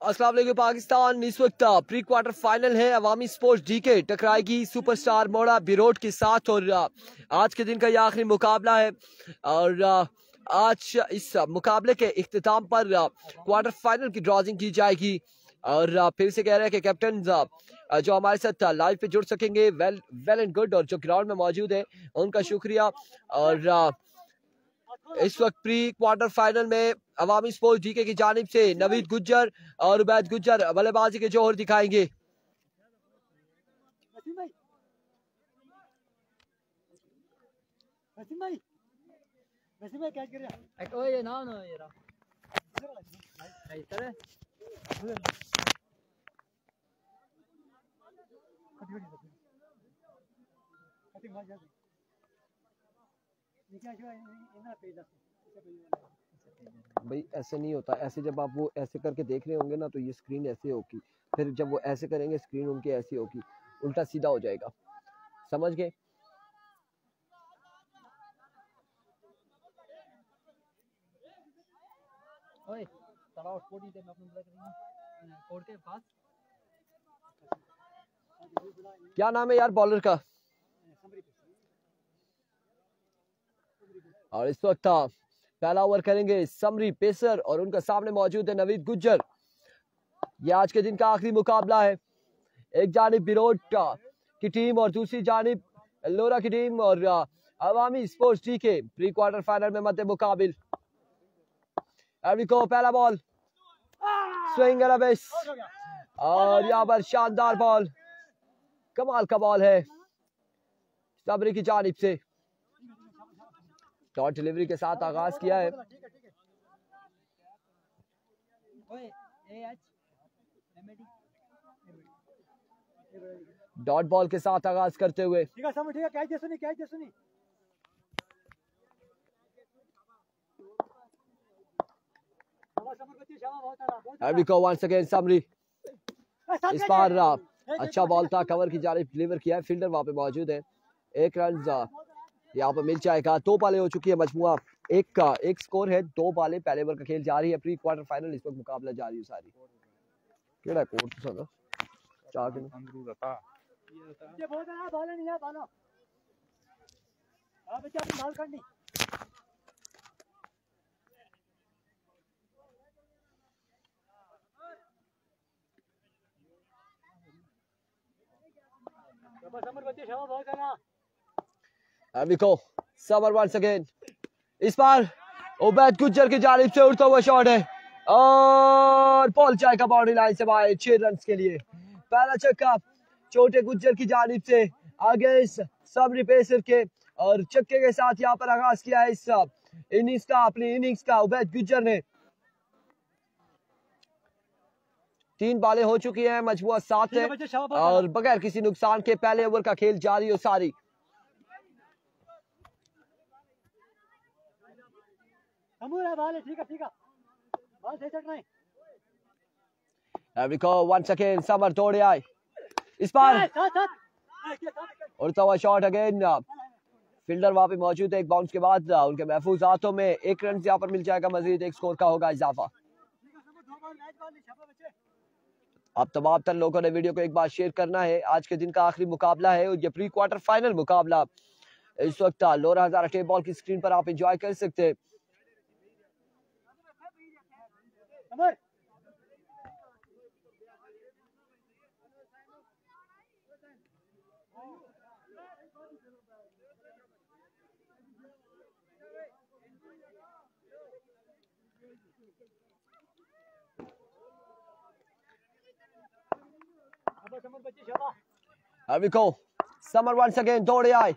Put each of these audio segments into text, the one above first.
अस्सलाम वालेकुम पाकिस्तान। इस वक्त प्री क्वार्टर फाइनल है। अवामी स्पोर्ट्स डीके टकराएगी सुपरस्टार मोड़ा बिरोड के साथ और आज के दिन का यह आखिरी मुकाबला है और आज इस मुकाबले के इख्तिताम पर क्वार्टर फाइनल की ड्रॉजिंग की जाएगी और फिर से कह रहे हैं कि कैप्टन जो हमारे साथ लाइव पे जुड़ सकेंगे वेल एंड गुड और जो ग्राउंड में मौजूद है उनका शुक्रिया। और इस वक्त प्री क्वार्टर फाइनल में अवामी स्पोर्ट्स डीके की जानिब से नवीद गुज्जर और उबैद गुज्जर बल्लेबाजी के जोहर दिखाएंगे। भाई ऐसे नहीं होता, ऐसे जब आप वो ऐसे करके देख रहे होंगे ना तो ये स्क्रीन ऐसे होगी, फिर जब वो ऐसे करेंगे स्क्रीन उनकी ऐसी होगी, उल्टा सीधा हो जाएगा, समझ गए? क्या नाम है यार बॉलर का? और इस वक्त पहला ओवर करेंगे समरी पेसर और उनका सामने मौजूद है नवीद गुज्जर। यह आज के दिन का आखिरी मुकाबला है। एक जानिब बिरोड की टीम और दूसरी जानिब लोरा की टीम और Awami sports DK pre quarter final में मध्य मुकाबिल। पहला ball swing and a miss और यहाँ पर शानदार बॉल, कमाल का बॉल है समरी की जानिब से। डॉट डिलीवरी के साथ आगाज किया है। डॉट बॉल के साथ आगाज करते हुए once again समरी। इस बार अच्छा बॉल था, कवर की जानिब डिलीवर किया है, फील्डर वहां पे मौजूद है। एक रन यहाँ पर मिल जाएगा। 2 बालें हो चुकी है, मजमुआ एक स्कोर है, 2 बालें पहले ओवर का खेल जारी है। प्री क्वार्टर फाइनल इस वक्त मुकाबला जारी है सारी। केड़ा कोड तो सदा चाह के अंदरू रहता ये बहुत है बाला नहीं है बाला हां बच्चा अपनी बाल काटनी समर बच्चे शाबाश बहुत है ना। समर वंस अगेन। इस बार उबैद गुज्जर की जानिब से उड़ता हुआ शॉट है और बॉल जाएगा बाउंड्री लाइन से बाहर 6 रन के लिए। पहला छक्का छोटे गुज्जर की जानिब से आगे इस समरी पेसर के और छक्के के साथ यहाँ पर आगाज किया है इस इनिंग्स का, अपनी इनिंग्स का उबैद गुज्जर ने। 3 बालें हो चुकी हैं, मजबूत 7 है और बगैर किसी नुकसान के पहले ओवर का खेल जारी हो सारी। once again समर तोड़े आए। इस बार उड़ता हुआ शॉट अगेन, फील्डर वहां पे मौजूद है। एक बाउंस के बाद उनके महफूज हाथों में 1 रन यहाँ पर मिल जाएगा, मजीद 1 स्कोर का होगा इजाफा। अब तमाम तर लोगों ने वीडियो को एक बार शेयर करना है। आज के दिन का आखिरी मुकाबला है और ये प्री क्वार्टर फाइनल मुकाबला इस वक्त लोरा हजारा टेप बॉल की स्क्रीन पर आप एंजॉय कर सकते हैं। समर वंस अगेन दौड़े आए,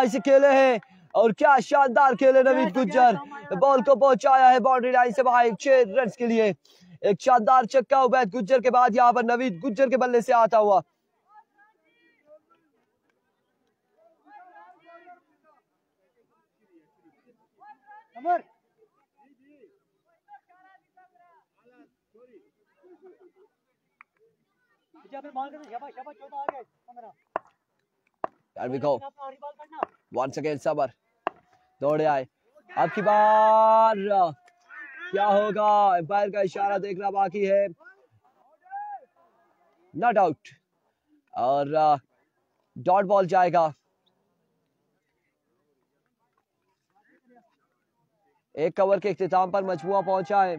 इसे खेले हैं और क्या शानदार खेले नवीद गुज्जर, बॉल को पहुंचाया है बाउंड्री लाइन से बाहर 6 रन के लिए। एक शानदार छक्का उबैद गुज्जर के बाद यहाँ पर नवीद गुज्जर के बल्ले से आता हुआ। There we go. Once again summer दौड़े आए अब की बार क्या होगा, एम्पायर का इशारा देखना बाकी है। नॉट आउट और डॉट बॉल जाएगा। एक ओवर के इख्तिताम पर मजमुआ पहुंचा है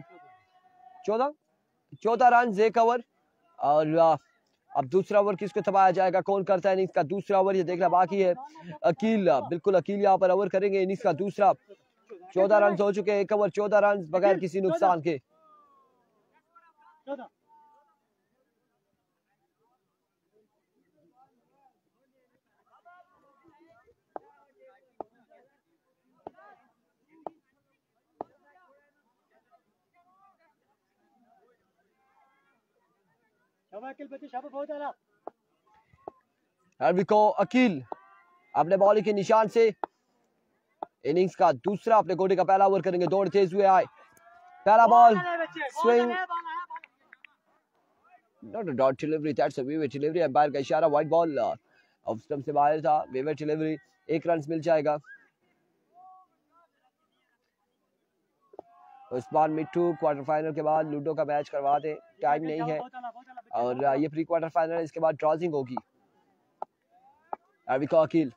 14 रन एक ओवर। और अब दूसरा ओवर किसको थमाया जाएगा, कौन करता है इनिंग्स का दूसरा ओवर, ये देखना बाकी है। अकील, बिल्कुल अकील यहाँ पर ओवर करेंगे इनिंग्स का दूसरा। 14 रन हो चुके हैं, एक ओवर 14 रन बगैर किसी नुकसान के। अकील अपने बॉलिंग के निशान से इनिंग्स का दूसरा, अपने कोटे का पहला ओवर करेंगे। दौड़ तेज हुए आए, पहला ball swing, not a dot delivery, that's a waver delivery. Umpire का इशारा, वाइड बॉल ऑफ स्टंप से बाहर था, वेवर डिलीवरी, 1 रन मिल जाएगा। उस्मान मिट्टू क्वार्टर फाइनल के बाद लूडो का मैच करवा दे, टाइम नहीं है और ये प्री क्वार्टर फाइनल, इसके बाद ड्रॉजिंग होगी। अकील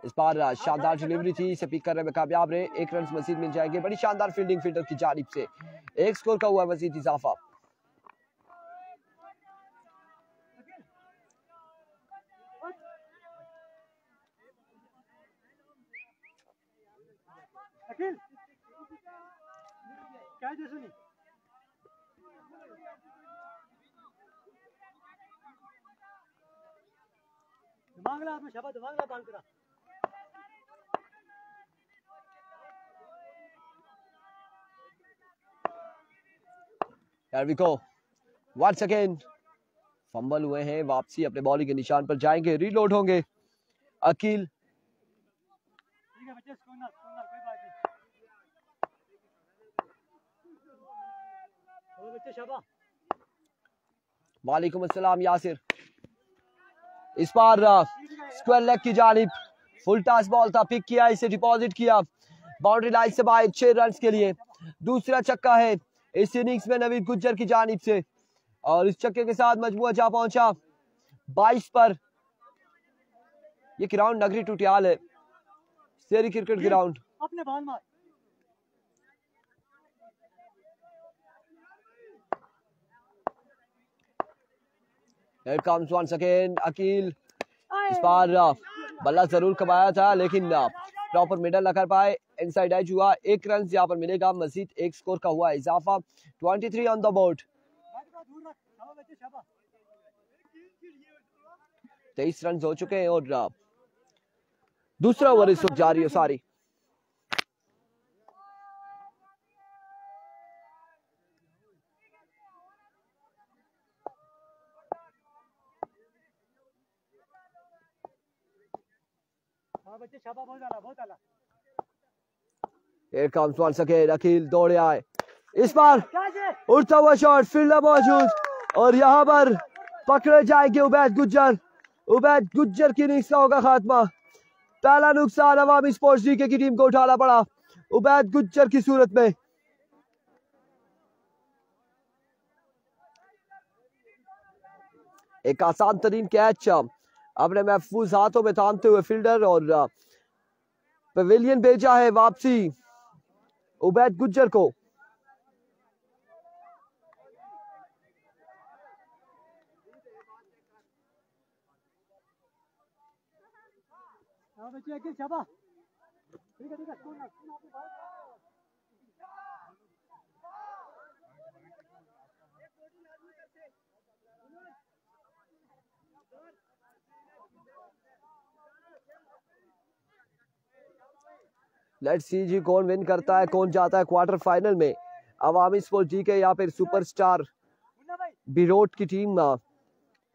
इस बार शानदार डिलीवरी थी, इसे पिक करने में कामयाब रहे, 1 रन मजीद मिल जाएंगे। बड़ी शानदार फील्डिंग फील्डर की जानिब से, 1 स्कोर का हुआ मजीद इजाफा। Here we go. Once again fumble हुए हैं, वापसी अपने बॉलिंग के निशान पर जाएंगे, रीलोड होंगे। अकील वालेकुम अस्सलाम यासिर। इस बार स्क्वायर लेग की जानिब, फुल टॉस बॉल था, पिक किया, इसे डिपॉजिट किया बाउंड्री लाइन से बाहर 6 रन के लिए। दूसरा छक्का है इस इनिंग्स में नवीद गुज्जर की जानिब से और इस छक्के के साथ मजमुआ जा पहुंचा 22 पर। ये ग्राउंड नगरी टुटियाल है, शेरी क्रिकेट ग्राउंड। अपने बॉल मार। Here comes once again Akeel. इस बार बल्ला जरूर कमाया था लेकिन प्रॉपर मिडल न कर पाए, इनसाइड एज हुआ। 1 रन यहाँ पर मिलेगा, मजीद 1 स्कोर का हुआ इजाफा। 23 ऑन द बोर्ड। 23 रन हो चुके हैं और दूसरा ओवर इस वक्त जारी है। सारी Here comes once again Aqeel, दौड़े आए, इस बार उड़ता हुआ शॉट, फील्डर मौजूद और यहाँ पर पकड़े जाएंगे उबैद गुज्जर। उबैद गुज्जर की इनिंग्स का होगा खात्मा। पहला नुकसान अवामी स्पोर्ट्स डीके की टीम को उठाना पड़ा उबैद गुज्जर की सूरत में। एक आसान तरीन कैच अपने महफूज हाथों में थामते हुए फील्डर और पवेलियन भेजा है वापसी उबैद गुज्जर को। लेट्स सी जी कौन विन करता है, कौन जाता है क्वार्टर फाइनल में। अवामी स्पोर्ट्स डीके या फिर सुपरस्टार बिरोट की टीम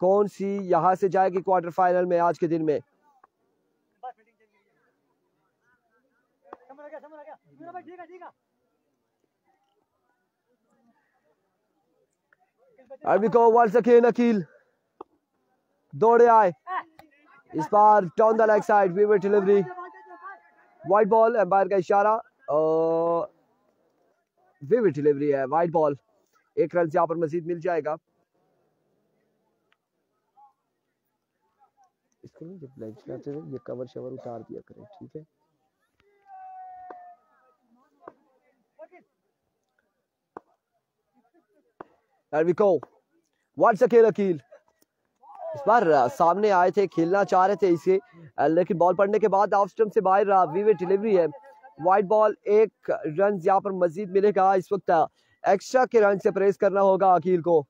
कौन सी यहां से जाएगी क्वार्टर फाइनल में आज के दिन में। अभी को वंस अगेन अकील, दौड़े आए, इस बार down the leg side, weaver delivery, wide ball, umpire का इशारा, विविड डिलीवरी है, वाइड बॉल, 1 रन यहाँ पर मजीद मिल जाएगा। इसको नहीं, जब ब्लैंक चलाते हुए ये कवर शवर उतार दिया करें, ठीक है। There we go. Once again Akeel इस बार सामने आए थे, खेलना चाह रहे थे इसे, लेकिन बॉल पड़ने के बाद ऑफ स्टंप से बाहर विविड डिलीवरी है, वाइड बॉल, 1 रन यहाँ पर मजीद मिलेगा। इस वक्त एक्स्ट्रा के रन से प्रेस करना होगा अकील को।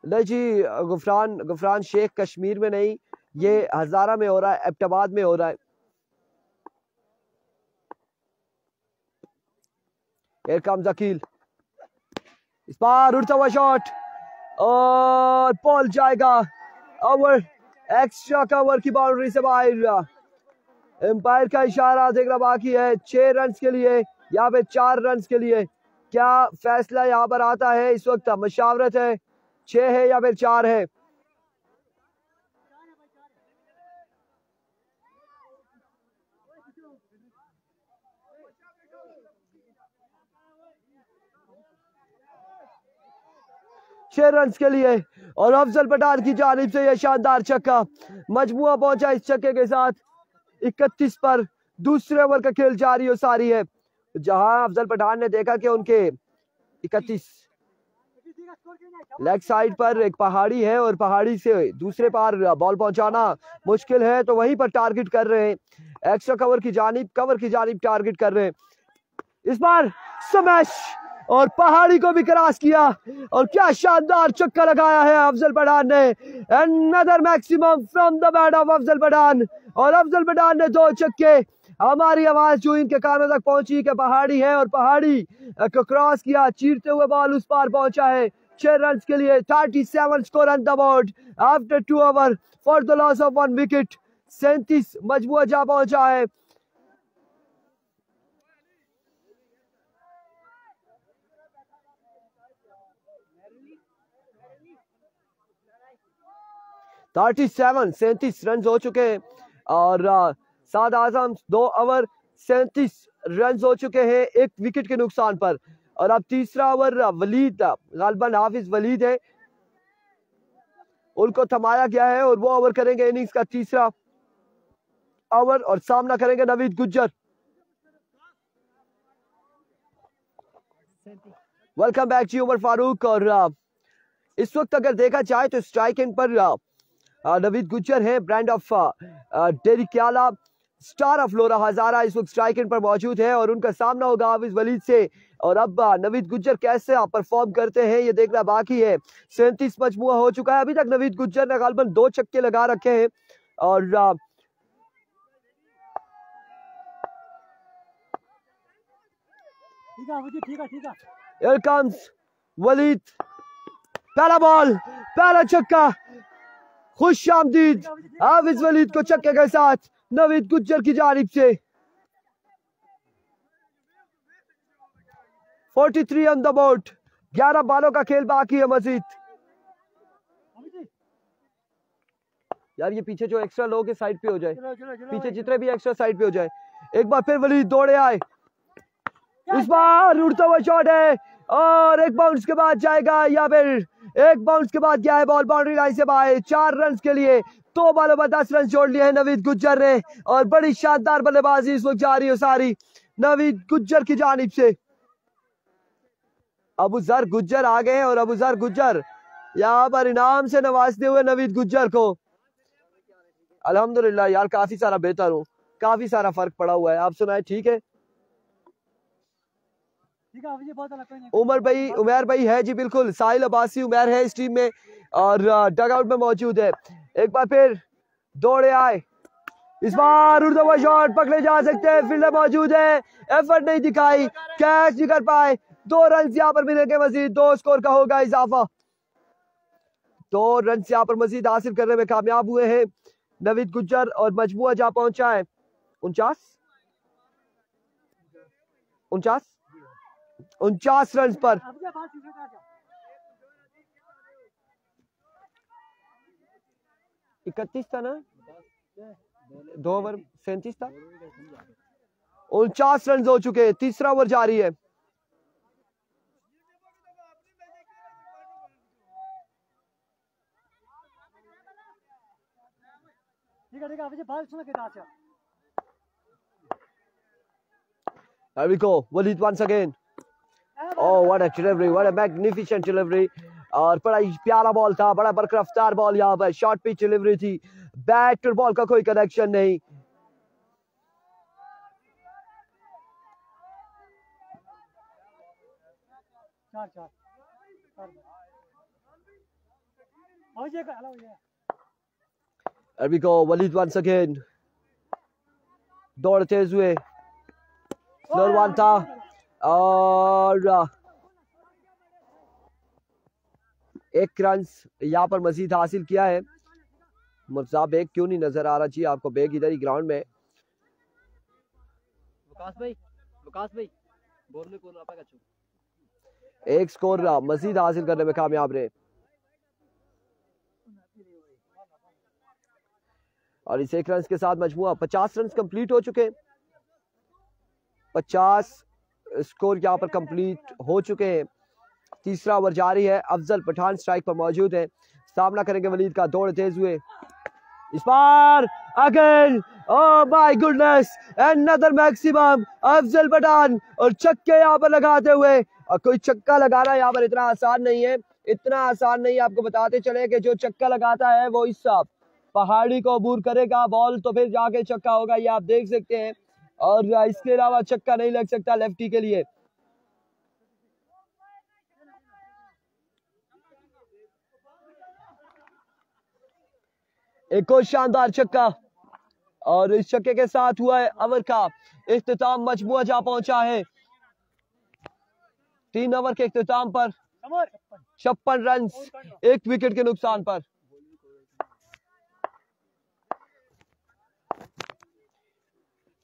नहीं जी, गुफरान शेख कश्मीर में नहीं, ये हजारा में हो रहा है, एबटाबाद में हो रहा है। Here comes अकील, इस बार उड़ता हुआ शॉट और बॉल जाएगा ओवर, एक्स्ट्रा कवर की बाउंड्री से बाहर। एम्पायर का इशारा देखना बाकी है। 6 रन के लिए, यहाँ पे 4 रन के लिए क्या फैसला यहाँ पर आता है? इस वक्त मशावरत है, 6 है या फिर 4 है। छह रन के लिए और अफजल पठान की जानिब से यह शानदार छक्का, मजमुआ पहुंचा इस छक्के के साथ 31 पर। दूसरे ओवर का खेल जारी और सारी है, जहां अफजल पठान ने देखा कि उनके 31 लेग साइड पर एक पहाड़ी है और पहाड़ी से दूसरे पार बॉल पहुंचाना मुश्किल है, तो वहीं पर टारगेट कर रहे हैं, एक्स्ट्रा कवर की जानिब टारगेट कर रहे हैं। इस बार स्मैश और पहाड़ी को भी क्रॉस किया और क्या शानदार छक्का लगाया है अफजल पठान ने। Another maximum from the bat of Afzal Pathan, और अफजल पठान ने 2 छक्के। हमारी आवाज जो इनके कानों तक पहुंची कि पहाड़ी है, और पहाड़ी को क्रॉस किया, चीरते हुए बॉल उस पार पहुंचा है। 6 रन के लिए 37 score on the board after 2 over for the loss of 1 wicket. 37 मजबूआ जा पहुंचा है। थर्टी 37 रन हो चुके हैं और साद आजम 2 ओवर 37 रन हो चुके हैं 1 विकेट के नुकसान पर। और अब तीसरा ओवर वलीद, गालिबन हाफिज वलीद है, उनको थमाया गया है और वो ओवर करेंगे इनिंग्स का तीसरा ओवर और सामना करेंगे नवीद गुज्जर। वेलकम बैक जी उमर फारूक। और इस वक्त अगर देखा जाए तो स्ट्राइक एंड पर नवीद गुज्जर है, brand of Dheri Kiyala, star of Lora Hazara इस वक्त स्ट्राइक एंड पर मौजूद है और उनका सामना होगा हाफिज वलीद से। और अब नवीद गुज्जर कैसे परफॉर्म करते हैं ये देखना बाकी है। 37 मजमुआ हो चुका है, अभी तक नवीद गुज्जर ने गालिबन 2 छक्के लगा रखे हैं और ठीक है। Here comes वलीद, पहला बॉल, पहला छक्का, खुश आमदीद हाफिज वलीद को छक्के के साथ नवीद गुज्जर की जानिब से। 43 ऑन द बोर्ड, 11 बॉलों का खेल बाकी है मजीद। यार ये पीछे जो एक्स्ट्रा लोग साइड पे हो जाए, पीछे जितने भी एक्स्ट्रा साइड पे हो जाए। एक बार फिर वलीद दौड़े आए, इस बार उड़ता हुआ शॉट है और एक बाउंस के बाद जाएगा, या फिर एक बाउंस के बाद गया है बॉल बाउंड्री लाइन से बाहर। 4 रन के लिए 2 बॉलों पर 10 रन जोड़ लिए हैं नवीद गुज्जर ने और बड़ी शानदार बल्लेबाजी इस वक्त जारी है सारी नवीद गुज्जर की जानिब से। अबूजर गुज्जर आ गए हैं और अबूजर गुज्जर यहाँ पर इनाम से नवाजते हुए नवीद गुज्जर को। अल्हम्दुलिल्लाह यार, काफी सारा बेहतर हूँ, काफी सारा फर्क पड़ा हुआ है। आप सुनाए ठीक है? उमर भाई है जी, बिल्कुल। साहिल अब्बासी उमर है इस टीम में और डग आउट में मौजूद है। एक बार फिर दौड़े आए, इस बार उड़ता हुआ शॉट, पकड़े जा सकते हैं, फील्डर मौजूद है, एफर्ट नहीं दिखाई, कैच नहीं कर पाए। 2 रन यहाँ पर मिलेंगे मजीद, 2 स्कोर का होगा इजाफा। 2 रन यहाँ पर मजीद हासिल करने में कामयाब हुए हैं नवीद गुज्जर और मजमुआ जा पहुंचा है 49 रन पर। इकतीस था ना, 2 ओवर 37 था। 49 रन हो चुके, तीसरा ओवर जारी है। Here we go, Waleed once again. Oh, what a delivery, what a magnificent delivery. और बड़ा ही प्यारा बॉल था, बड़ा बरकरफ्तार बॉल यहाँ पर, शॉर्ट पिच डिलीवरी थी, बैट और बॉल का कोई कनेक्शन नहीं। Here we go, Waleed once again. दौड़ तेज हुए, स्लोर वन था और 1 रन यहाँ पर मजीद हासिल किया है। मुर्तजा बेग क्यों नहीं नजर आ रहा जी आपको? बेग इधर ही ग्राउंड में। विकास भाई बोल में कौन आपका? 1 स्कोर मजीद हासिल करने में कामयाब रहे और इस 1 रन के साथ मजमुआ 50 रन कंप्लीट हो चुके। 50 स्कोर यहाँ पर कंप्लीट हो चुके हैं। तीसरा ओवर जारी है। अफजल पठान स्ट्राइक पर मौजूद है, सामना करेंगे वलीद का। दौड़ तेज हुए, इस बार again, oh my goodness, another maximum. Afzal Pathan और छक्के यहाँ पर लगाते हुए, और कोई छक्का लगाना यहाँ पर इतना आसान नहीं है, इतना आसान नहीं। आपको बताते चले कि जो छक्का लगाता है वो इस पहाड़ी को अबूर करेगा बॉल, तो फिर जाके छक्का होगा, ये आप देख सकते हैं। और इसके अलावा छक्का नहीं लग सकता लेफ्टी के लिए। एक और शानदार छक्का, और इस छक्के के साथ हुआ है ओवर का इख्तिताम। मजमुआ जा पहुंचा है 3 ओवर के इख्तिताम पर 56 रन 1 विकेट के नुकसान पर।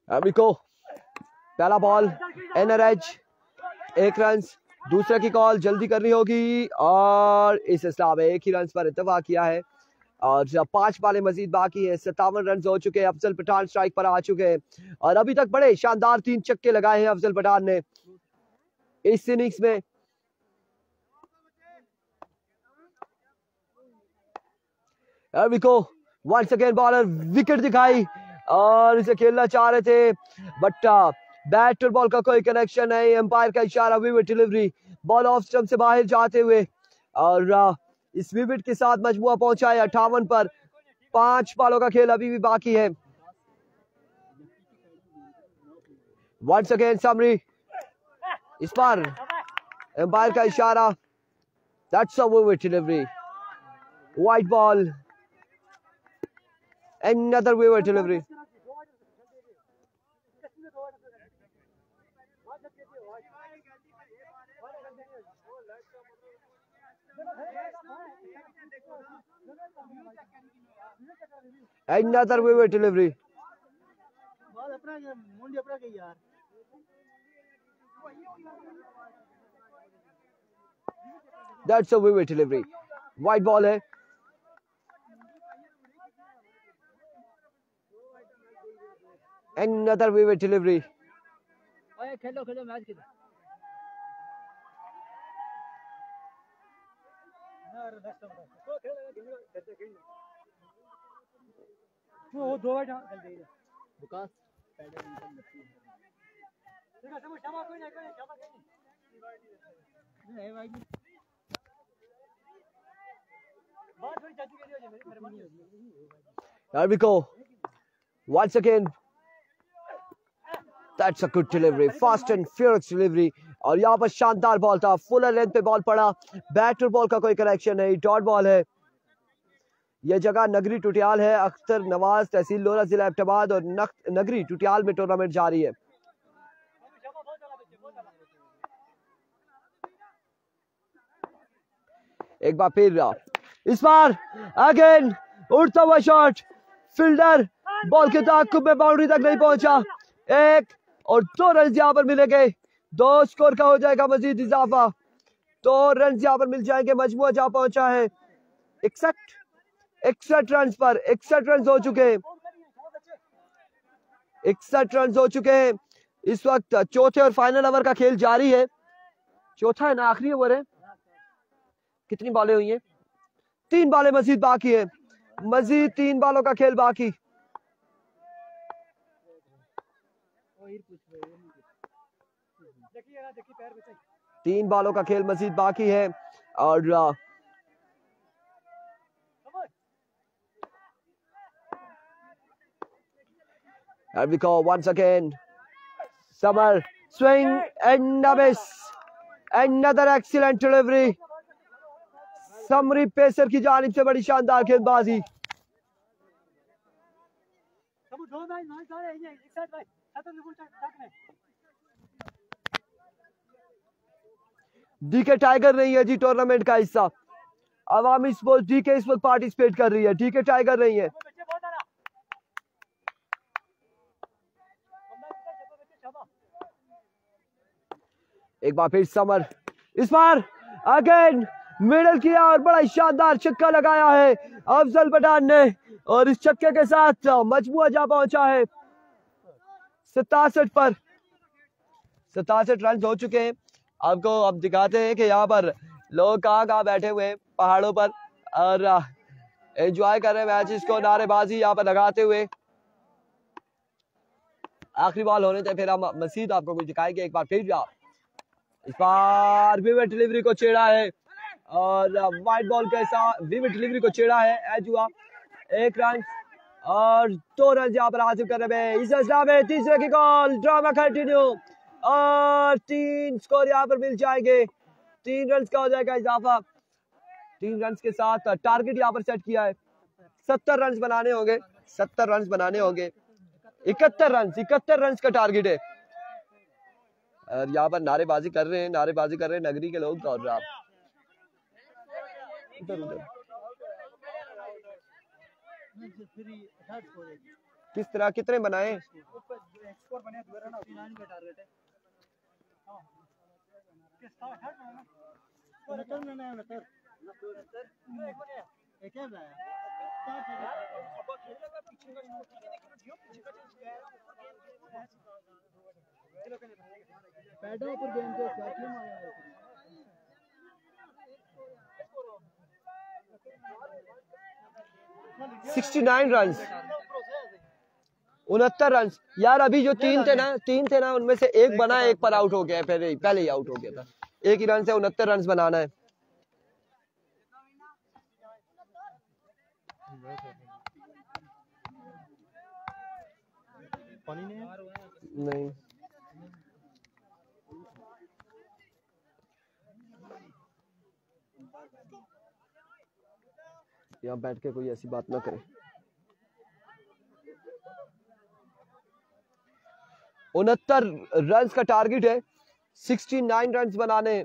अमिको पहला बॉल एनआरएच 1 रन, दूसरे की कॉल जल्दी करनी होगी और इस हिसाब में 1 ही रन पर इत्तेफाक किया है और 5 बालें मजीद बाकी है। 57 रन हो चुके हैं। अफजल पठान स्ट्राइक पर आ चुके हैं और अभी तक बड़े शानदार 3 छक्के लगाए हैं अफजल पठान ने इस इनिंग्स में। वंस अगेन बॉलर विकेट दिखाई और इसे खेलना चाह रहे थे बट बैट और बॉल का कोई कनेक्शन नहीं। एम्पायर का इशारा, wicket delivery, ball off stump से बाहर जाते हुए और इस विकेट के साथ मजमुआ पहुंचा है 58 पर। 5 बालों का खेल अभी भी बाकी है। वंस अगेन समरी, इस बार एम्पायर का इशारा, that's a wicket delivery, white ball, another wicket delivery. Another wicket delivery. That's a wicket delivery. White ball है। Another wicket delivery. खेलो खेलो मैच खेलो। वो 2 बैट चल दे विकास पैडल नहीं भाई There we go. Once again, that's a good delivery, fast and furious delivery. और यहाँ पर शानदार ball था, फुल लेंथ पे बॉल पड़ा, बैट और बॉल का कोई कनेक्शन नहीं, डॉट बॉल है। यह जगह नगरी टुटियाल है, अख्तर नवाज तहसील लोरा जिला एबटाबाद और नगरी टुटियाल में टूर्नामेंट जारी है। एक बार फिर इस बार अगेन उड़ता हुआ शॉट, फील्डर बॉल के ताक़ुब में बाउंड्री तक नहीं पहुंचा। 1 और 2 रन यहाँ पर मिलेंगे, 2 स्कोर का हो जाएगा मजीद इजाफा, 2 रन यहाँ पर मिल जाएंगे। मजमुआ जहाँ पहुंचा है 61 रन पर, 61 रन हो चुके हैं। 61 रन हो चुके हैं। इस वक्त चौथे और फाइनल ओवर का खेल जारी है। चौथा है ना, आखिरी ओवर है। कितनी बॉलें हुई हैं? 3 बॉलें मजीद बाकी है। मजीद 3 बॉलों का खेल बाकी। 3 बॉलों का खेल मजीद बाकी है। और and we go once again. Summer swing and a miss. Another excellent delivery. Summary pacer की जानिब से बड़ी शानदार गेंदबाजी। डीके टाइगर नहीं है जी टूर्नामेंट का हिस्सा। अवामी स्पोर्ट्स डीके इस वक्त पार्टिसिपेट कर रही है, डीके टाइगर नहीं है। एक बार फिर समर, इस बार अगेन मिडल किया और बड़ा शानदार छक्का लगाया है अफजल पठान ने, और इस छक्के के साथ मजमुआ जा पहुंचा है 67 पर। 67 रन हो चुके हैं। आपको अब दिखाते हैं कि यहाँ पर लोग कहाँ कहाँ बैठे हुए हैं पहाड़ों पर और एंजॉय कर रहे हैं मैच को, नारेबाजी यहाँ पर लगाते हुए। आखिरी बॉल होने से फिर हम मजीद आपको कुछ दिखाएंगे। एक बार फिर इस बार विविड डिलीवरी को छेड़ा है और वाइड बॉल के साथ विविड डिलीवरी को छेड़ा है। एज हुआ 1 रन और 2 रन यहाँ पर हासिल कर रहे हैं। इस अवस्था में तीसरे की कॉल, ड्रामा कंटिन्यू और 3 स्कोर यहाँ पर मिल जाएंगे। 3 रन का हो जाएगा इजाफा। 3 रन के साथ टारगेट यहाँ पर सेट किया है। 70 रन बनाने होंगे, 70 रन बनाने होंगे। 71 रन का टारगेट है। और यहाँ पर नारेबाजी कर रहे हैं, नारेबाजी कर रहे हैं नगरी के लोग। और आप किस तरह कितने बनाए? पैडों पर गेंद को क्या मारा 69 रन, 69 रन। यार अभी जो 3 थे ना उनमें से एक बना, एक पर आउट हो गया है, पहले ही आउट हो गया था। एक ही रन से 69 रन बनाना है। नहीं यहाँ बैठ के कोई ऐसी बात ना करे। 69 रन का टारगेट है, 69 रन बनाने।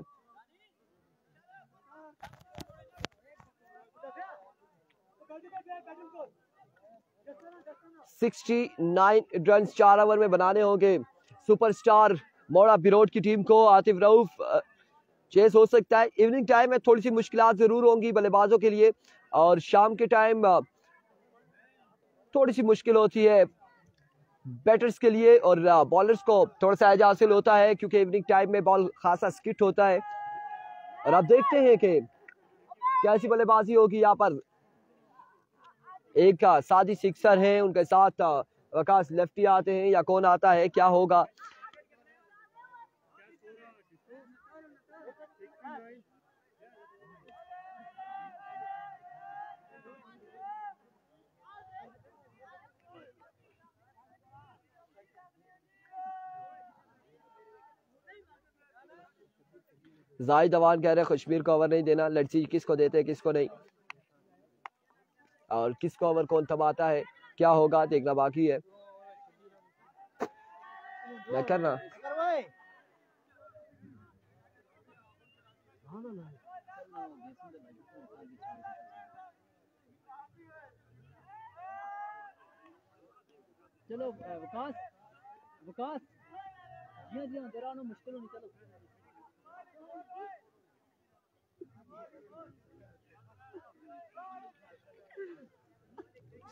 रन 4 ओवर में बनाने होंगे सुपरस्टार मोड़ा बिरोट की टीम को। आतिफ रऊफ चेस हो सकता है। इवनिंग टाइम में थोड़ी सी मुश्किलात जरूर होंगी बल्लेबाजों के लिए, और शाम के टाइम थोड़ी सी मुश्किल होती है बैटर्स के लिए, और बॉलर्स को थोड़ा सा एज हासिल होता है क्योंकि इवनिंग टाइम में बॉल खासा स्किट होता है। और आप देखते हैं कि कैसी बल्लेबाजी होगी यहाँ पर। एक सादी सिक्सर है, उनके साथ वकास लेफ्टी आते हैं या कौन आता है, क्या होगा। जाहिद अवान कह रहे हैं खुशबीर को ओवर नहीं देना। लेट्स सी किसको देते हैं किसको नहीं, और किसको ओवर कौन थमाता है, क्या होगा देखना बाकी है। मैं करना चलो विकास विकास जी जी जरा ना मुश्किल होनी। चलो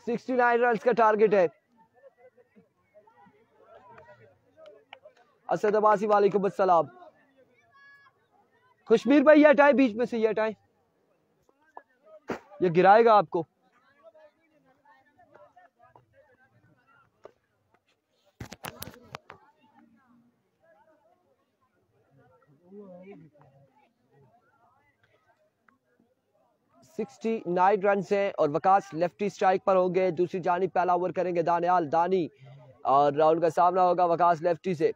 69 रन का टारगेट है। असद अब्बासी वालेकुम अस्सलाम। कश्मीर भाई ये हटाए बीच में से, ये हटाए, ये गिराएगा आपको। सिक्सटी 9 रन हैं और वकास लेफ्टी स्ट्राइक पर होंगे। दूसरी जानिब पहला ओवर करेंगे दानियाल दानी और राउंड का सामना होगा वकास लेफ्टी से।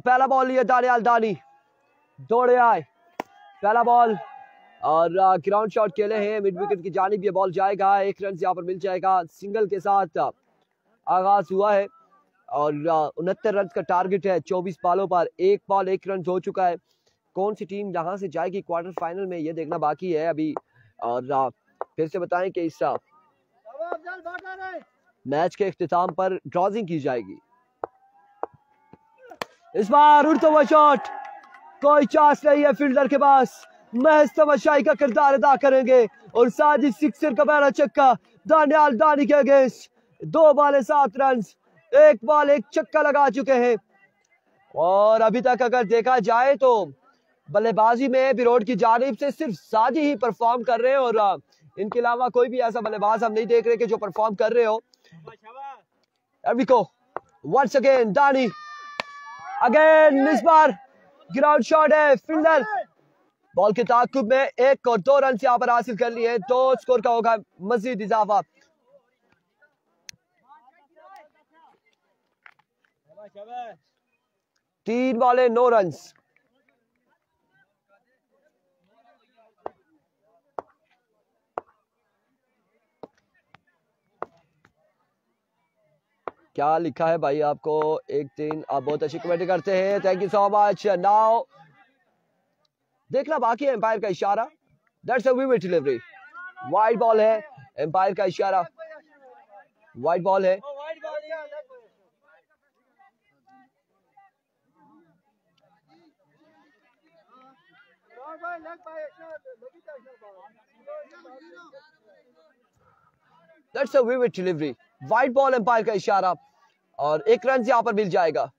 पहला बॉल लिया दानियाल दानी, दौड़े आए, पहला बॉल और ग्राउंड शॉट खेले हैं मिड विकेट की जानिब। ये बॉल जाएगा, 1 रन यहाँ पर मिल जाएगा। सिंगल के साथ आगाज हुआ है और 69 रन का टारगेट है 24 बॉलों पर। 1 बॉल 1 रन हो चुका है। कौन सी टीम यहाँ से जाएगी क्वार्टर फाइनल में, ये देखना बाकी है अभी। और फिर से बताएं कि इस मैच के इख्तिताम पर ड्रॉजिंग की जाएगी। इस बार उड़ता हुआ शॉट, कोई चांस नहीं है फील्डर के पास, महज तमाशाई का किरदार अदा करेंगे और साथ ही सिक्सर का पहला छक्का दानियाल दानी के अगेंस्ट। 2 बॉल 7 रन, 1 बॉल 1 छक्का लगा चुके हैं। और अभी तक अगर देखा जाए तो बल्लेबाजी में विरोध की जानिब से सिर्फ सादी ही परफॉर्म कर रहे हैं और इनके अलावा कोई भी ऐसा बल्लेबाज हम नहीं देख रहे कि जो परफॉर्म कर रहे हो। वंस अगेन दानी, अगेन इस बार ग्राउंड शॉट है, फील्डर बॉल के ताकुब में 1 और 2 रन यहाँ पर हासिल कर लिए। 2 स्कोर का होगा मजीद इजाफा। तीन बॉलें 9 रन। क्या लिखा है भाई आपको? 1-3, आप बहुत अच्छी कमेंट करते हैं, thank you so much. Now देखना बाकी है एम्पायर का इशारा, that's a vivid delivery. Wide ball है, एम्पायर का इशारा वाइड बॉल है। That's a vivid delivery, wide ball, umpire का इशारा और 1 रन यहां पर मिल जाएगा।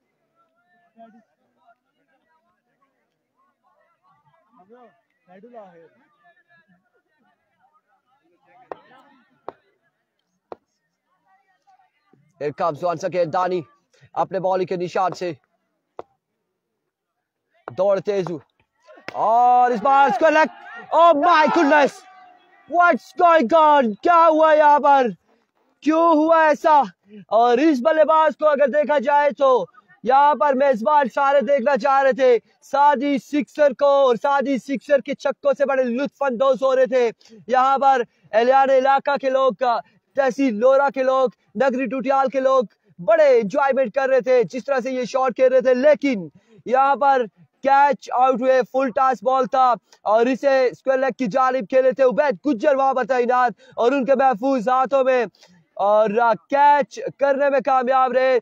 Here comes once again दानी अपने बॉलिंग के निशान से दौड़ तेज और इस बार इसको लग, ओह my goodness, what's going on, क्या हुआ यहाँ पर, क्यों हुआ ऐसा? और इस बल्लेबाज को अगर देखा जाए तो यहाँ पर मेजबान सारे देखना चाह रहे थे, सादी सिक्सर को और सादी सिक्सर के छक्कों से बड़े लुत्फानंदोज हो रहे थे। यहाँ पर एलियान इलाका के लोग, तहसील लोरा के लोग, नगरी टूटियाल के लोग बड़े एंजॉयमेंट कर रहे थे जिस तरह से ये शॉट खेल रहे थे। लेकिन यहाँ पर कैच आउट हुए, फुल टॉस बॉल था और इसे स्क्वायर लेग की जानिब खेले थे उबैद गुज्जर वहां पर तैनात और उनके महफूज हाथों में और कैच करने में कामयाब रहे।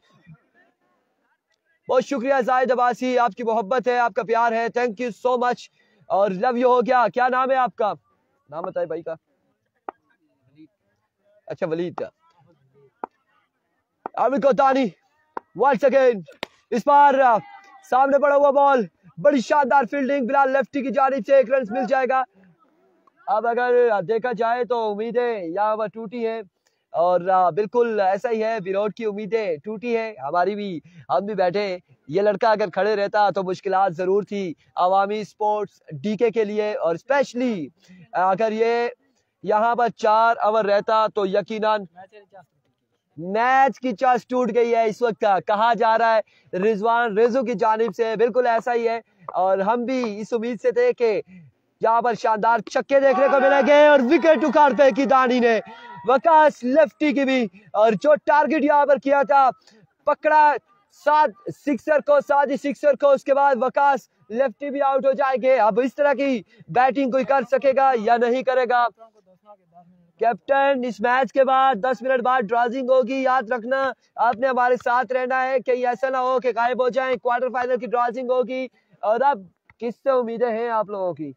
बहुत शुक्रिया जाहिद अब्बासी, आपकी मोहब्बत है, आपका प्यार है, थैंक यू सो मच और लव यू हो गया। क्या नाम है आपका? नाम बताए भाई का। अच्छा वलीद का। दानी वंस अगेन, इस बार सामने पड़ा हुआ बॉल, बड़ी शानदार फील्डिंग, बिलाल लेफ्टी की जानिब से 1 रन मिल जाएगा। अब अगर देखा जाए तो उम्मीदें यहाँ पर टूटी है और बिल्कुल ऐसा ही है, विरोध की उम्मीदें टूटी है, हमारी भी, हम भी बैठे। ये लड़का अगर खड़े रहता तो मुश्किलात जरूर थी अवामी स्पोर्ट्स डीके के लिए और स्पेशली अगर ये यहाँ पर 4 ओवर रहता तो यकीनन मैच की चास टूट गई है। इस वक्त कहा जा रहा है रिजवान रेजू की जानिब से, बिल्कुल ऐसा ही है। और हम भी इस उम्मीद से थे कि यहाँ पर शानदार छक्के देखने को मिलेंगे और विकेट उखाड़ फेंकी दानी ने, वकास लेफ्टी की भी। और जो टारगेट यहाँ पर किया था, पकड़ा साथ सिक्सर को, उसके बाद वकास लेफ्टी भी आउट हो जाएंगे। अब इस तरह की बैटिंग कोई कर सकेगा या नहीं करेगा? कैप्टन, इस मैच के बाद 10 मिनट बाद ड्राजिंग होगी, याद रखना आपने हमारे साथ रहना है, कहीं ऐसा ना हो कि गायब हो जाए। क्वार्टर फाइनल की ड्राजिंग होगी। और अब किससे उम्मीदें हैं आप लोगों की?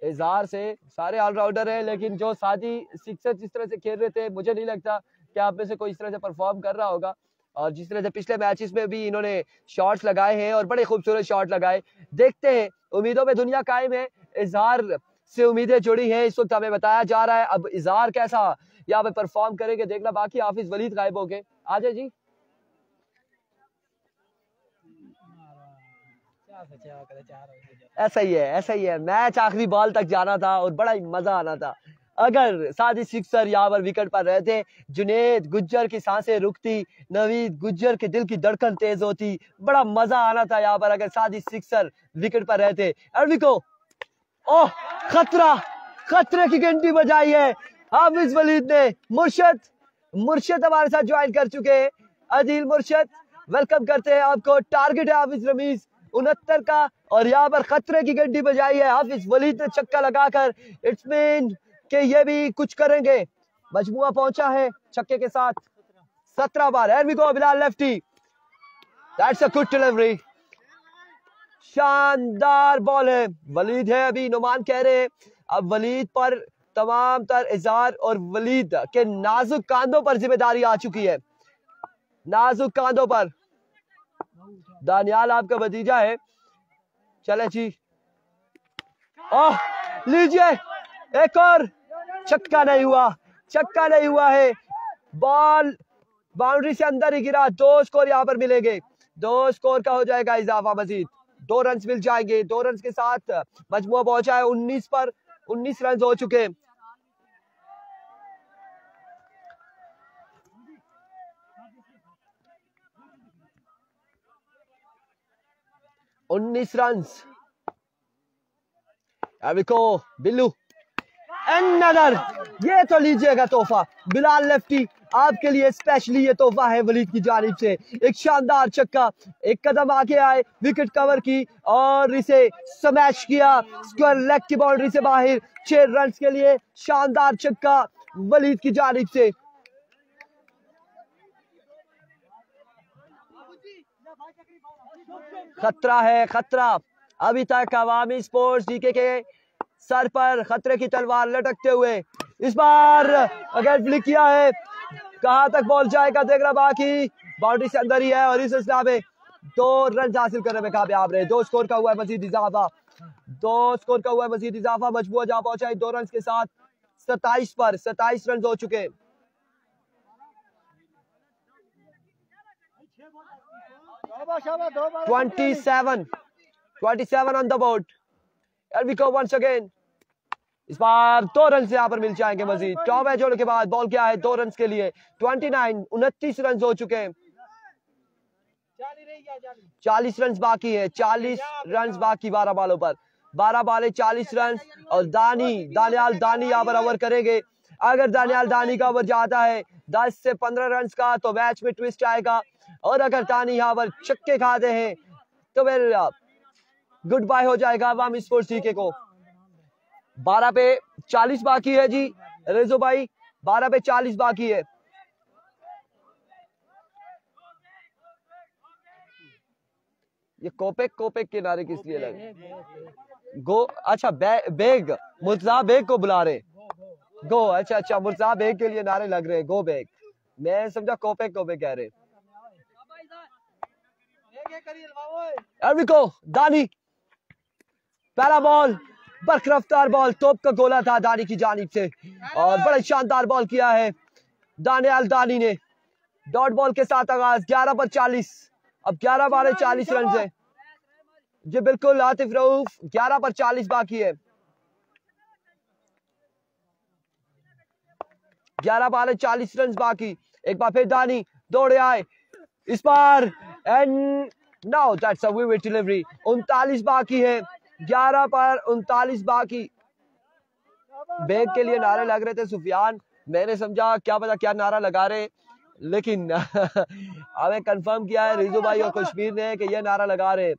इजहार से। सारे ऑलराउंडर हैं, लेकिन जो साथी सिक्सर जिस तरह से खेल रहे थे, मुझे नहीं लगता कि आप में से कोई इस तरह से परफॉर्म कर रहा होगा। और जिस तरह से पिछले मैचेस में भी इन्होंने शॉट्स लगाए हैं और बड़े खूबसूरत शॉट लगाए। देखते हैं, उम्मीदों में दुनिया कायम है। इजहार से उम्मीदें जुड़ी हैं, इस वक्त हमें बताया जा रहा है। अब इजहार कैसा यहाँ पे परफॉर्म करेंगे देखना बाकी। हाफिज वलीद गायब हो गए, आ जाए जी। ऐसा ही है। मैच आखिरी बॉल तक जाना था और बड़ा ही मजा आना था। अगर सादी सिक्सर यहाँ पर विकेट पर रहते, जुनेद गुज्जर की सांसें रुकती, नवीद गुज्जर के दिल की धड़कन तेज होती, बड़ा मजा आना था यहाँ पर अगर सादी सिक्सर विकेट पर रहते। अर्विको, ओह खतरे की घंटी बजाई है हाफिज वलीद ने। मुर्शद हमारे साथ ज्वाइन कर चुके हैं। अदील मुर्शद, वेलकम करते हैं आपको। टारगेट है हाफिज रमीज 69 का और यहाँ पर खतरे की घंटी बजाई है हाफिज वलीद ने छक्का लगाकर। इट्स मीन कि ये भी कुछ करेंगे। मजमुआ पहुंचा है छक्के के साथ 17 बार। Here we go, Bilal lefty, that's a good delivery, शानदार बॉल है। वलीद है अभी, नुमान कह रहे हैं अब वलीद पर तमाम तर इजहार और वलीद के नाजुक कांधों पर जिम्मेदारी आ चुकी है, नाजुक कांधों पर। दानियाल आपका भतीजा है। चले जी, ओह लीजिए एक और। छक्का नहीं हुआ है। बॉल बाउंड्री से अंदर ही गिरा। 2 स्कोर यहाँ पर मिलेंगे, 2 स्कोर का हो जाएगा इजाफा। मजीद 2 रन मिल जाएंगे। 2 रन के साथ मजमुआ पहुंचा है 19 पर। 19 रन हो चुके। बिल्लू एंडर, ये तो लीजिएगा तोहफा बिलाल लेफ्टी, आपके लिए स्पेशली ये तोहफा है वलीद की जानिब से। एक शानदार छक्का, एक कदम आगे आए, विकेट कवर की और इसे स्मैश किया स्क्वायर लेग की बाउंड्री से बाहर। 6 रन के लिए शानदार छक्का वलीद की जानिब से। खतरा है, खतरा। अभी तक अवामी स्पोर्ट्स डीके के सर पर खतरे की तलवार लटकते हुए। इस बार अगर फ्लिक किया है, कहां तक बॉल जाएगा देखना बाकी। बाउंड्री से अंदर ही है और इस सिलसिला में 2 रन हासिल करने में कामयाब रहे। 2 स्कोर का हुआ है मजीद इजाफा। मजबूत जहां पहुंचा है 2 रन के साथ 27 पर। 27 रन हो चुके। Twenty-seven on the board. Here we go once again. इस बार 2 रन से यहाँ पर मिल जाएंगे मजीद। टॉप है जोड़ के बाद बॉल क्या है 2 रन के लिए। 29 रन हो चुके हैं। 40 रन बाकी है। 40 रन बाकी 12 बॉलों पर। 12 बॉल 40 रन। और दानियाल दानी यहाँ पर ओवर करेंगे। अगर दानियाल दानी का ओवर जाता है 10 से 15 रन का तो मैच में ट्विस्ट आएगा। और अगर दानी यहाँ पर छक्के खाते हैं तो फिर गुड बाय हो जाएगा अवामी स्पोर्ट्स डीके को। 12 पे 40 बाकी है जी रेजो भाई, 12 पे 40 बाकी है। ये कोपेक के नारे किस लिए लगे? गो, अच्छा बेग, मुर्तजा बेग को बुला रहे। गो, अच्छा मुर्तजा बेग के लिए नारे लग रहे हैं। गो बेग, मैं समझा कोपेक कह रहे। दानी, पहला बॉल बरखरफ्तार बॉल, तोप का गोला था दानी की जानिब से और बड़ा शानदार बॉल किया है दानियाल दानी ने। डॉट बॉल के साथ आगाज। 11 पर 40। अब 11 बार 40 रन है जी बिल्कुल। आतिफ रऊफ 11 पर 40 बाकी है। 11 बॉल है 40 रन बाकी। एक बार फिर दानी दौड़े आए इस बार and now that's a vivid delivery. 39 बाकी है, 11 पर 39 बाकी। बैग के लिए नारे लग रहे थे सुफियान, मैंने समझा क्या पता क्या नारा लगा रहे, लेकिन हमें कंफर्म किया है रिजू भाई और कश्मीर ने कि ये नारा लगा रहे।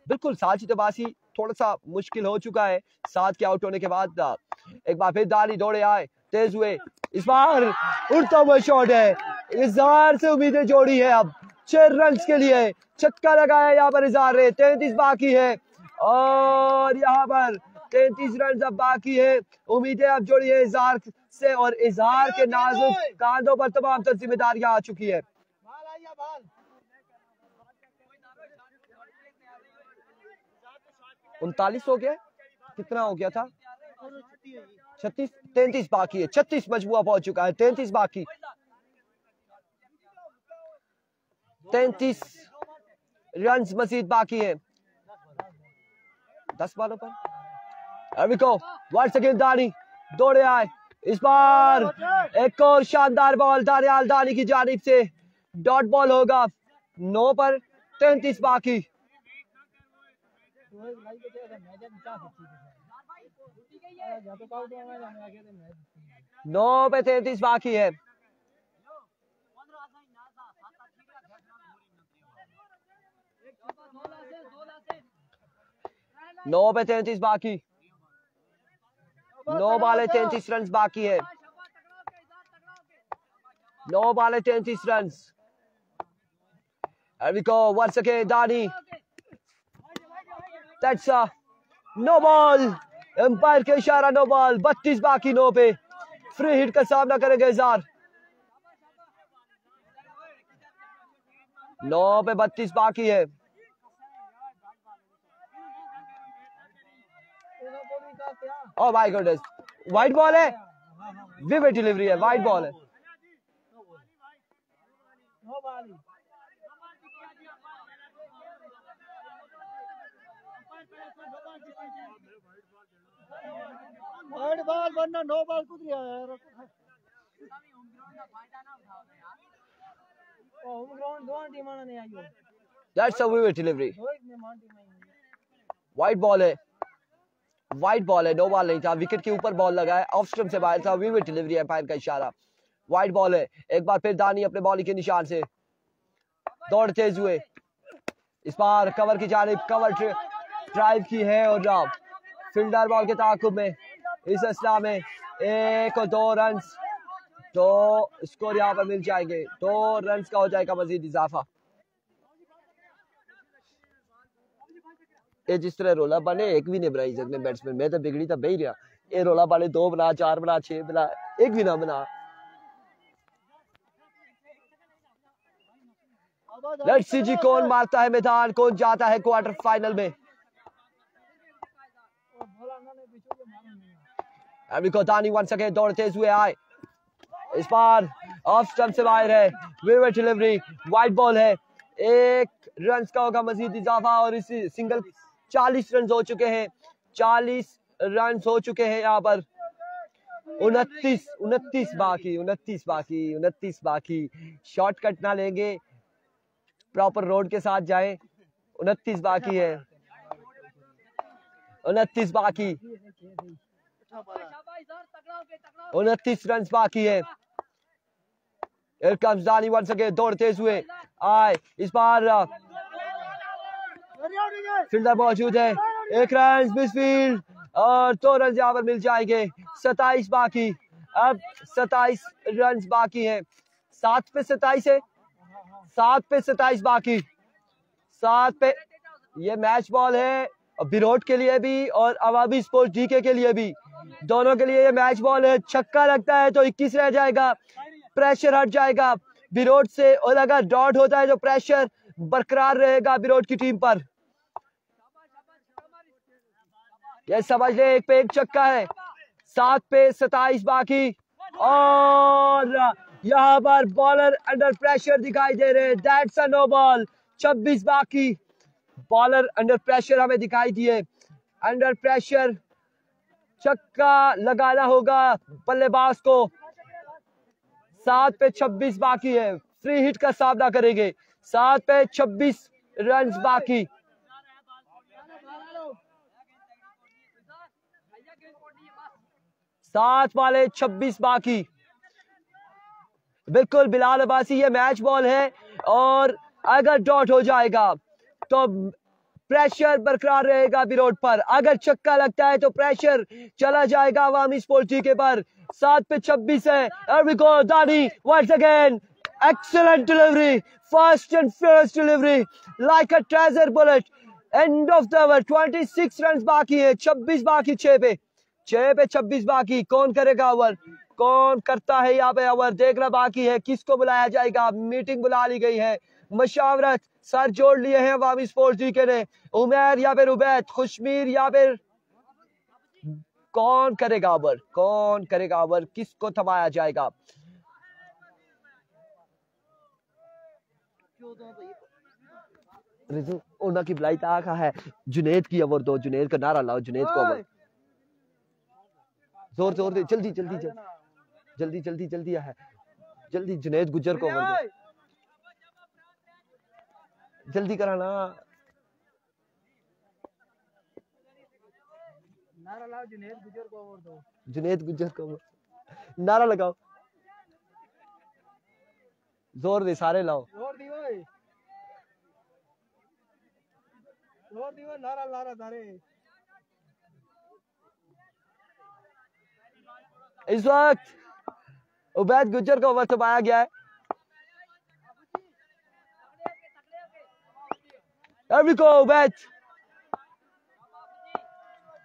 बिल्कुल साजिद अब्बासी थोड़ा सा मुश्किल हो चुका है 7 के आउट होने के बाद। एक बार फिर दानी दौड़े आए, तेज हुए, इस बार उड़ता हुआ शॉट है, इजहार से उम्मीदें जोड़ी है। अब 6 रन के लिए छक्का लगाया यहाँ पर इजहार ने। 33 बाकी है और यहाँ पर 33 रन अब बाकी है। उम्मीदें अब जोड़ी है इजहार से और इजहार के नाजुक कांधों पर तमाम तर जिम्मेदारियां आ चुकी है। 39 हो गया, कितना हो गया था 36, 33 बाकी है। 36 मजबूआ पहुंच चुका है, 33 बाकी। 33 रन मजीद बाकी है 10 बॉलों पर। वंस अगेन दानी दौड़े आए, इस बार एक और शानदार बॉल दानियाल दानी की जानिब से, डॉट बॉल होगा। 9 पर 33 बाकी। 9 पे 33 बाकी है। नौ पे 33 बाकी। 9 बॉल 33 रन बाकी है। 9 बॉल 33 रन। once again दानी, that's a no ball। Empire के इशारा नो बॉल। 32 बाकी। 9 पे फ्री हिट का सामना करेंगे इजहार। 9 पे 32 बाकी है। Oh my goodness, wide ball है, विविड डिलीवरी है, वाइड बॉल है। वाइड बॉल वरना नो बॉल कुछ नहीं आया यार। होम ग्राउंड दो टीमां ने आई हो। That's a vivid delivery. Wide ball है, वाइड बॉल है, नो बॉल नहीं था। विकेट के ऊपर बॉल लगा है, ऑफ स्टंप से बाहर था। विविड डिलीवरी है, एम्पायर का इशारा। वाइड बॉल है। एक बार फिर दानी अपने बॉलिंग के निशान से दौड़ तेज हुए, इस बार कवर की जानिब, कवर ड्राइव की है और फील्डर बॉल के ताकुब में इस असला में 1 और 2 रन, तो स्कोर यहाँ पर मिल जाएंगे। 2 रन का हो जाएगा मजीद इजाफा। ये जिस तरह रोला बने एक भी नहीं बनाई सकते बैट्समैन, मैं तो बिगड़ी तो बही रहा। ये रोला बने 2 बना, 4 बना, 6 बना, एक भी ना बना। लेट्स सी जी कौन मारता है मैदान, कौन जाता है क्वार्टर फाइनल में। दानी वंस अगेन दौड़ते हुए आए, इस बार ऑफ स्टंप से बाहर है। विविड डिलीवरी, वाइड बॉल है। 1 रन का होगा मजीद इजाफा और इस सिंगल 40 रन हो चुके हैं। 40 रन हो चुके हैं यहाँ पर। 29 बाकी। शॉर्टकट ना लेंगे, प्रॉपर रोड के साथ जाएं। 29 बाकी है। 29 बाकी। 29 रन बाकी है। Here comes दानी once again दौड़ते हुए आए, इस बार फील्डर मौजूद है। 1 रन मिसफील्ड और 2 रन यहाँ पर मिल जाएंगे। 27 बाकी। अब 27 रन बाकी है। 7 पे 27 है, 7 पे 27 बाकी। 7 पे ये मैच बॉल है बिरोट के लिए भी और अवामी स्पोर्ट्स डीके के लिए भी, दोनों के लिए ये मैच बॉल है। छक्का लगता है तो 21 रह जाएगा, प्रेशर हट जाएगा बिरोट से, और अगर डॉट होता है तो प्रेशर बरकरार रहेगा बिरोट की टीम पर। ये समझ ले, 1 पे 1 छक्का है। 7 पे 27 बाकी और यहाँ पर बॉलर अंडर प्रेशर दिखाई दे रहे हैं। That's a no ball. 26 बाकी। बॉलर अंडर प्रेशर हमें दिखाई दिए। अंडर प्रेशर छक्का लगाना होगा बल्लेबाज को। 7 पे 26 बाकी है, फ्री हिट का सामना करेंगे। 7 पे 26 रन बाकी। सात वाले 26 बाकी। बिल्कुल बिलाल अब्बासी, ये मैच बॉल है और अगर डॉट हो जाएगा तो प्रेशर बरकरार रहेगा विरोध पर। अगर छक्का लगता है तो प्रेशर चला जाएगा अवामी स्पोर्ट्स जीके पर। 7 पे 26 है। दानी once again, excellent delivery, fast and fierce delivery like a treasure bullet. End of the over, 26 run बाकी है, 26 बाकी 6 पे 26 बाकी। कौन करेगा ओवर, कौन करता है यहाँ पे ओवर, देखना बाकी है। किसको बुलाया जाएगा, मीटिंग बुला ली गई है, मशावरत सर जोड़ लिए हैं अवामी स्पोर्ट्स जीके ने। उमर या फिर उबैद, खुशमीर या फिर कौन करेगा ओवर, कौन करेगा ओवर, किसको थमाया जाएगा। रिजू ओना की बुलाई ताका है, जुनेद की ओवर दो, जुनेद का नारा लाओ, जुनेद को ओवर जोर जोर दे, जल्दी जल्दी जल्दी जल्दी जल्दी है, जल्दी जुनेद गुज्जर को ओवर दो, जल्दी कराना। नारा लाओ, जुनेद गुज्जर को ओवर दो, जुनेद गुज्जर को नारा लगाओ, जोर दे, सारे लाओ, जोर दी ओए, जोर दी ओए, नारा ला रहा सारे। इस वक्त उबैद गुज्जर को ओवर थमाया गया है।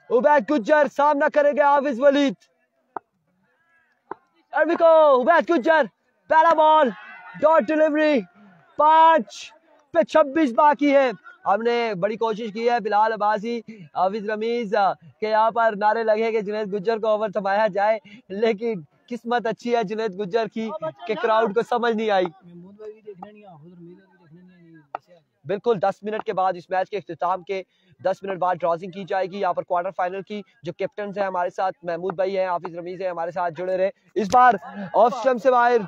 उबैद गुज्जर सामना करेंगे हाफिज वलीद। उबैद गुज्जर, पहला बॉल, डॉट डिलीवरी। 5 पे 26 बाकी है। हमने बड़ी कोशिश की है बिलाल अब्बासी, हाफिज रमीज के यहाँ पर नारे लगे कि जुनेद गुज्जर को ओवर थमाया जाए, लेकिन किस्मत अच्छी है जुनेद गुज्जर की कि क्राउड को समझ नहीं आई। बिल्कुल 10 मिनट के बाद, इस मैच के इख्तिताम के 10 मिनट बाद ड्रॉजिंग की जाएगी यहाँ पर क्वार्टर फाइनल की। जो कैप्टन है हमारे साथ, महमूद भाई है, हाफिज रमीज है, हमारे साथ जुड़े रहे। इस बार ऑफ स्टंप से बाहर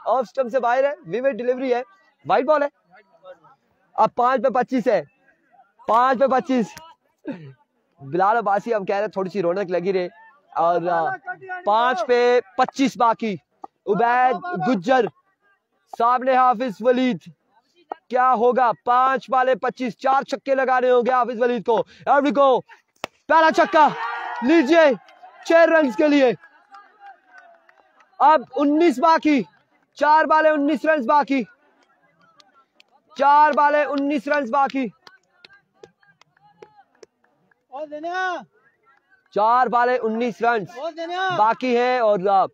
ऑफ स्टंप से बाहर है, विविड डिलीवरी है, वाइड बॉल है। अब 5 पे 25 है, 5 पे 25। बिलाल अब्बासी हम कह रहे थोड़ी सी रौनक लगी रहे, और 5 पे 25 बाकी। उबैद गुज्जर सामने हाफिज वलीद, क्या होगा। 5 वाले 25, 4 छक्के लगाने होंगे हाफिज वलीद को। पहला छक्का लीजिए 6 रन के लिए। अब 19 बाकी, 4 वाले 19 रन बाकी, 4 वाले 19 रन बाकी, 4 वाले 19 रन बाकी है। और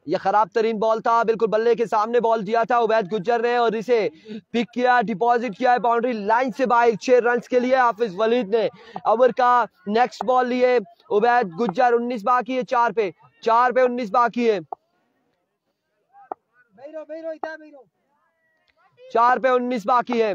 ये खराब तरीन बॉल था, बिल्कुल बल्ले के सामने बॉल दिया था उबैद गुज्जर ने, और इसे पिक किया, डिपॉजिट किया है बाउंड्री लाइन से बाहर। 6 रन के लिए हाफिज वलीद ने ओवर का नेक्स्ट बॉल लिए। उबैद गुज्जर, 19 बाकी है, 4 पे 19 बाकी है, 4 पे 19 बाकी है।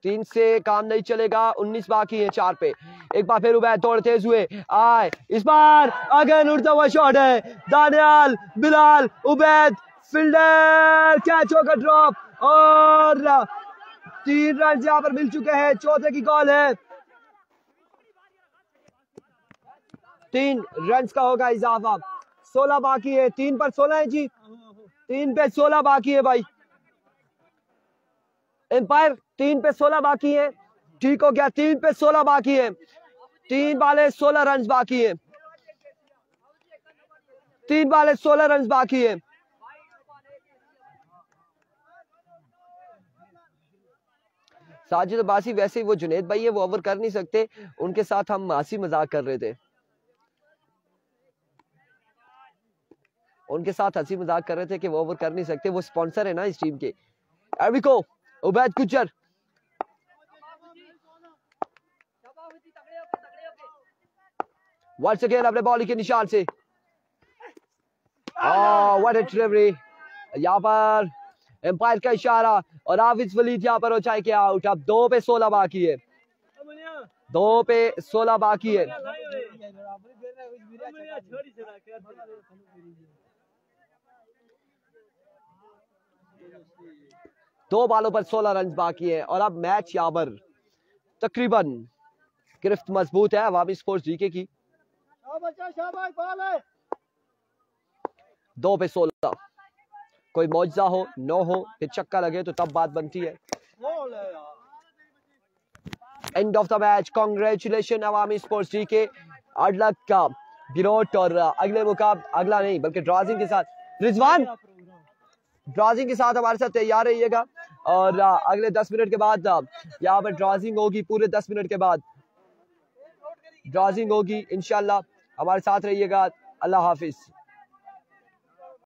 3 से काम नहीं चलेगा, 19 बाकी है 4 पे। एक बार फिर उबैद दौड़ते हुए आए, इस बार अगेन उड़ता हुआ शॉट है। दानियाल, बिलाल, उबैद, फील्डर, कैच होकर ड्रॉप, और 3 रन यहाँ पर मिल चुके हैं। चौथे की कॉल है, 3 रन का होगा इजाफा। 16 बाकी है, 3 पर 16 है जी, 3 पे 16 बाकी है भाई। एम्पायर 3 पे 16 बाकी है, ठीक हो गया। 3 पे 16 बाकी है, 3 वाले 16 रन बाकी है, 3 वाले 16 रन बाकी है। साजिद अब्बासी, वैसे ही वो जुनेद भाई है, वो ओवर कर नहीं सकते, उनके साथ हम हंसी मजाक कर रहे थे, उनके साथ हंसी मजाक कर रहे थे कि वो ओवर कर नहीं सकते, वो स्पॉन्सर है ना इस टीम के। एविको, उबैद गुज्जर, वंस अगेन अपने बॉलिंग के निशान से, व्हाट अ डिलीवरी। यहाँ पर एम्पायर का इशारा, और हाफिज वलीद यहाँ पर हो जाए क्या आउट। अब 2 पे 16 बाकी है, 2 पे 16 बाकी है। दो बॉलों पर 16 रन बाकी है और अब मैच यहाँ पर तकरीबन गिरफ्त मजबूत है अवामी स्पोर्ट्स जीके की। 2 पे 16, कोई मौजजा हो, नो हो, फिर चक्का लगे तो तब बात बनती है। End of the match, congratulation Awami sports GK. अडलक का बिरोट और अगले अगला नहीं बल्कि ड्राजिंग के साथ रिजवान ड्राजिंग के साथ हमारे साथ तैयार रहिएगा और अगले 10 मिनट के बाद यहाँ पर ड्राजिंग होगी। पूरे 10 मिनट के बाद ड्राजिंग होगी इंशाल्लाह। हमारे साथ रहिएगा। अल्लाह हाफिज।